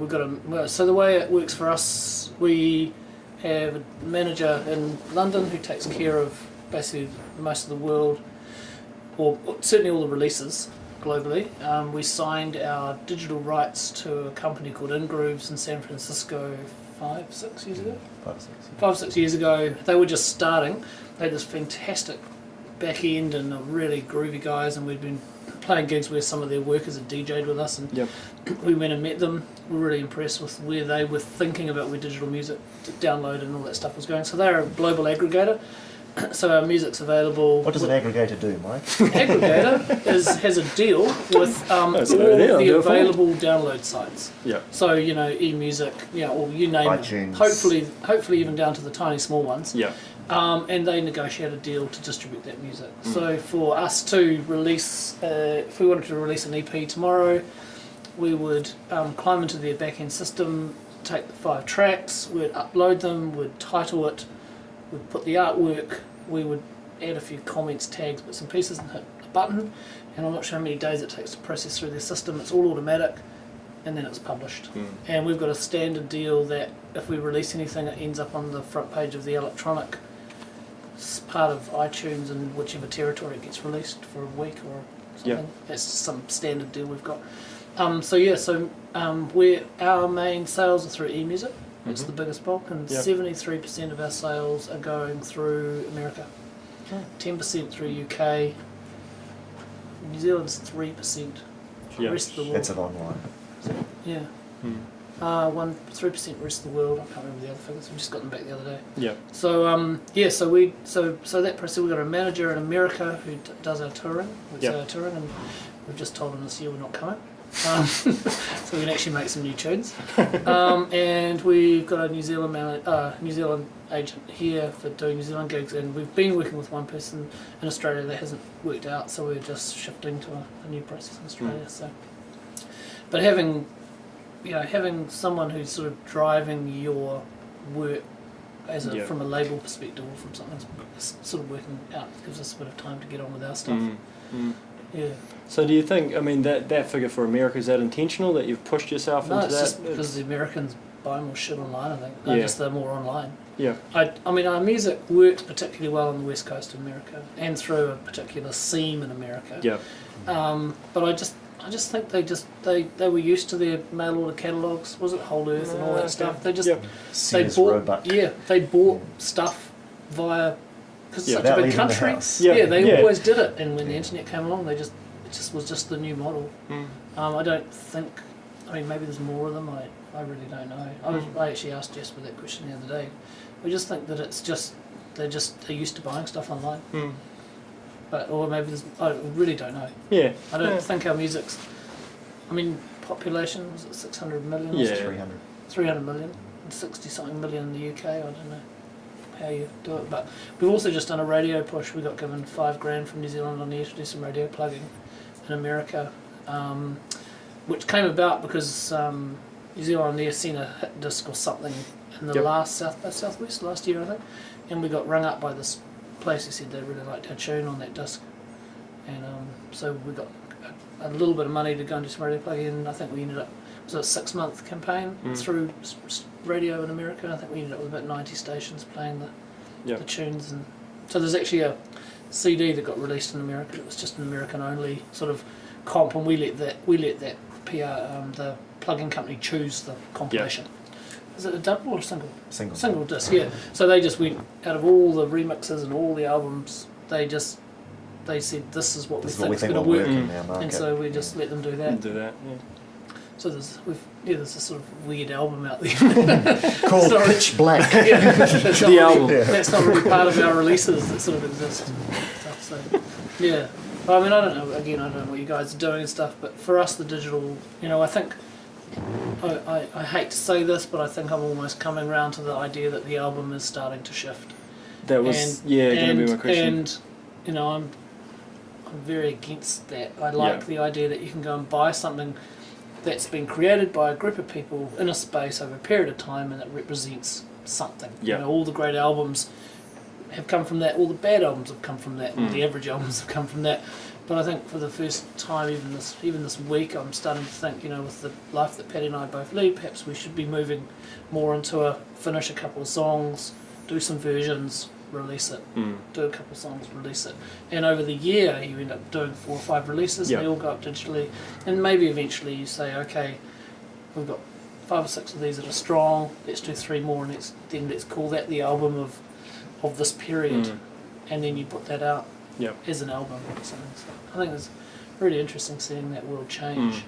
we've got so the way it works for us, we have a manager in London who takes care of basically most of the world, or certainly all the releases globally. We signed our digital rights to a company called InGrooves in San Francisco 5-6 years ago. 5-6 years ago. They were just starting. They had this fantastic back end and really groovy guys, and we'd been playing gigs where some of their workers had DJ'd with us, and we went and met them. We were really impressed with where they were thinking about where digital music download and all that stuff was going. So they're a global aggregator. So our music's available. What does an aggregator do, Mike? Aggregator has a deal with all of the available download sites. Yeah. So eMusic, or you name iTunes. it. Hopefully even down to the tiny small ones. Yeah. And they negotiate a deal to distribute that music. So for us to release, if we wanted to release an EP tomorrow, we would climb into their back-end system, take the 5 tracks, we'd upload them, we'd title it, we'd put the artwork, we would add a few comments, tags, bits and pieces, and hit a button. And I'm not sure how many days it takes to process through their system. It's all automatic, and then it's published. And we've got a standard deal that if we release anything, it ends up on the front page of the electronic part of iTunes in whichever territory it gets released for a week or something. That's some standard deal we've got. Our main sales are through eMusic. It's the biggest bulk, and 73% of our sales are going through America, 10% through UK, New Zealand's 3%, the rest of the world. That's an online. Yeah. 3% rest of the world. I can't remember the other figures. We just got them back the other day. Yeah. So so that process, we've got a manager in America who does our touring. Our touring, and we've just told him this year we're not coming. So we can actually make some new tunes. And we've got a New Zealand agent here for doing New Zealand gigs, and we've been working with one person in Australia that hasn't worked out, so we're just shifting to a new process in Australia. So, but having someone who's sort of driving your work from a label perspective or from something that's sort of working out gives us a bit of time to get on with our stuff. Yeah. So do you think, that figure for America, is that intentional, that you've pushed yourself into that? No, it's just because the Americans buy more shit online, I think. They're more online. Yeah. Our music works particularly well on the west coast of America and through a particular seam in America. Yeah. But I just think they were used to their mail order catalogues, was it Whole Earth and all that stuff. They just they bought stuff via, because it's such a big country. They always did it, and when the internet came along, it just was just the new model. I don't think, maybe there's more of them. I really don't know. I actually asked Jasper that question the other day. We just think that it's just they're used to buying stuff online. Or maybe I really don't know. Yeah. I don't think our music's, population, was it 600 million? Yeah. 300 million, and 60 something million in the UK. I don't know how you do it, but we've also just done a radio push. We got given $5,000 from New Zealand on the air to do some radio plugging in America, which came about because New Zealand on the air seen a hit disc or something in the last South by Southwest last year, I think, and we got rung up by this place who said they really liked our tune on that disc, and so we got a little bit of money to go and do some radio plugging, and I think we ended up, it was a 6-month campaign through radio in America. I think we ended up with about 90 stations playing the tunes, and so there's actually a CD that got released in America. It was just an American only sort of comp, and we let that PR the plugin company choose the compilation. Is it a double or a single? Single disc, yeah. So they just went, out of all the remixes and all the albums, they said this is what we think is going to work, and so we just let them do that. So there's this sort of weird album out there called Pitch Black. The album. That's not really part of our releases that sort of exist. So yeah. But I don't know. Again, I don't know what you guys are doing and stuff. But for us, the digital, I think. I hate to say this, but I think I'm almost coming around to the idea that the album is starting to shift. That was going to be my question. And I'm very against that. I like the idea that you can go and buy something that's been created by a group of people in a space over a period of time, and it represents something. All the great albums have come from that. All the bad albums have come from that. All the average albums have come from that. But I think for the first time, even this week, I'm starting to think, with the life that Patty and I both lead, perhaps we should be moving more into finish a couple of songs, do some versions, release it, do a couple of songs, release it, and over the year you end up doing 4 or 5 releases, and they all go up digitally, and maybe eventually you say, okay, we've got 5 or 6 of these that are strong, let's do 3 more, and let's call that the album of this period, and then you put that out as an album or something. So I think it's really interesting seeing that world change